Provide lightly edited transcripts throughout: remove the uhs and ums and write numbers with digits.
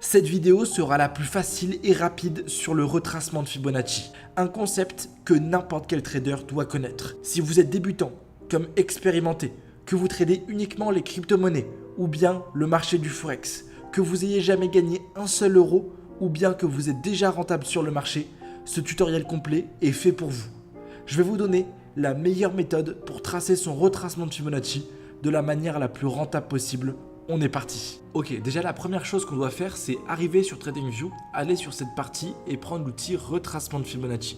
Cette vidéo sera la plus facile et rapide sur le retracement de Fibonacci, un concept que n'importe quel trader doit connaître. Si vous êtes débutant, comme expérimenté, que vous tradez uniquement les crypto-monnaies ou bien le marché du forex, que vous ayez jamais gagné un seul euro ou bien que vous êtes déjà rentable sur le marché, ce tutoriel complet est fait pour vous. Je vais vous donner la meilleure méthode pour tracer son retracement de Fibonacci de la manière la plus rentable possible. On est parti. Ok, déjà la première chose qu'on doit faire, c'est arriver sur TradingView, aller sur cette partie et prendre l'outil retracement de Fibonacci.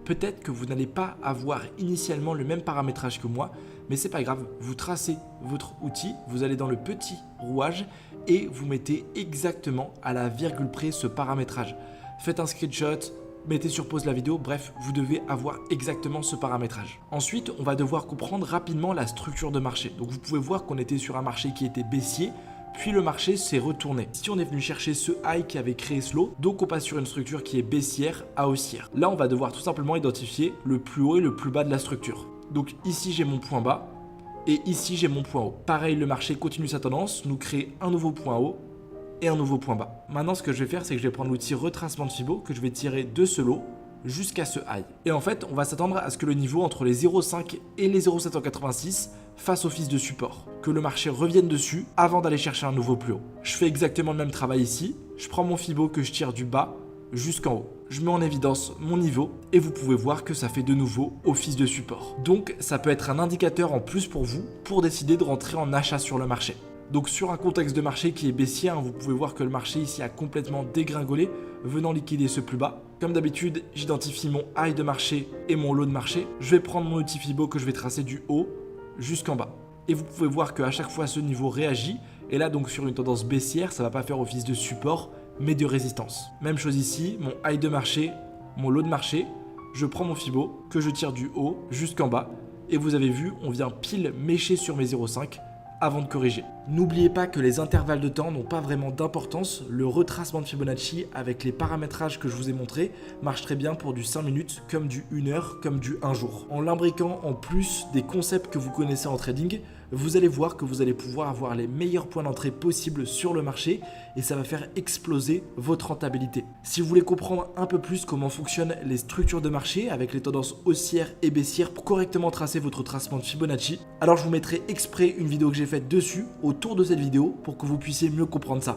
Peut-être que vous n'allez pas avoir initialement le même paramétrage que moi, mais c'est pas grave, vous tracez votre outil, vous allez dans le petit rouage et vous mettez exactement à la virgule près ce paramétrage. Faites un screenshot, mettez sur pause la vidéo, bref, vous devez avoir exactement ce paramétrage. Ensuite, on va devoir comprendre rapidement la structure de marché. Donc vous pouvez voir qu'on était sur un marché qui était baissier, puis le marché s'est retourné. Ici, on est venu chercher ce high qui avait créé ce low, donc on passe sur une structure qui est baissière à haussière. Là, on va devoir tout simplement identifier le plus haut et le plus bas de la structure. Donc ici, j'ai mon point bas et ici, j'ai mon point haut. Pareil, le marché continue sa tendance, nous crée un nouveau point haut et un nouveau point bas. Maintenant, ce que je vais faire, c'est que je vais prendre l'outil retracement de Fibo que je vais tirer de ce low jusqu'à ce high. Et en fait, on va s'attendre à ce que le niveau entre les 0,5 et les 0,786 fasse office de support, que le marché revienne dessus avant d'aller chercher un nouveau plus haut. Je fais exactement le même travail ici. Je prends mon Fibo que je tire du bas jusqu'en haut. Je mets en évidence mon niveau et vous pouvez voir que ça fait de nouveau office de support. Donc, ça peut être un indicateur en plus pour vous pour décider de rentrer en achat sur le marché. Donc sur un contexte de marché qui est baissier, vous pouvez voir que le marché ici a complètement dégringolé, venant liquider ce plus bas. Comme d'habitude, j'identifie mon high de marché et mon low de marché. Je vais prendre mon outil Fibo que je vais tracer du haut jusqu'en bas. Et vous pouvez voir qu'à chaque fois ce niveau réagit. Et là donc sur une tendance baissière, ça ne va pas faire office de support, mais de résistance. Même chose ici, mon high de marché, mon low de marché. Je prends mon Fibo que je tire du haut jusqu'en bas. Et vous avez vu, on vient pile mécher sur mes 0,5 avant de corriger. N'oubliez pas que les intervalles de temps n'ont pas vraiment d'importance. Le retracement de Fibonacci avec les paramétrages que je vous ai montrés marche très bien pour du 5 minutes, comme du 1 heure, comme du 1 jour. En l'imbriquant en plus des concepts que vous connaissez en trading, vous allez voir que vous allez pouvoir avoir les meilleurs points d'entrée possibles sur le marché et ça va faire exploser votre rentabilité. Si vous voulez comprendre un peu plus comment fonctionnent les structures de marché avec les tendances haussières et baissières pour correctement tracer votre tracement de Fibonacci, alors je vous mettrai exprès une vidéo que j'ai faite dessus autour de cette vidéo pour que vous puissiez mieux comprendre ça.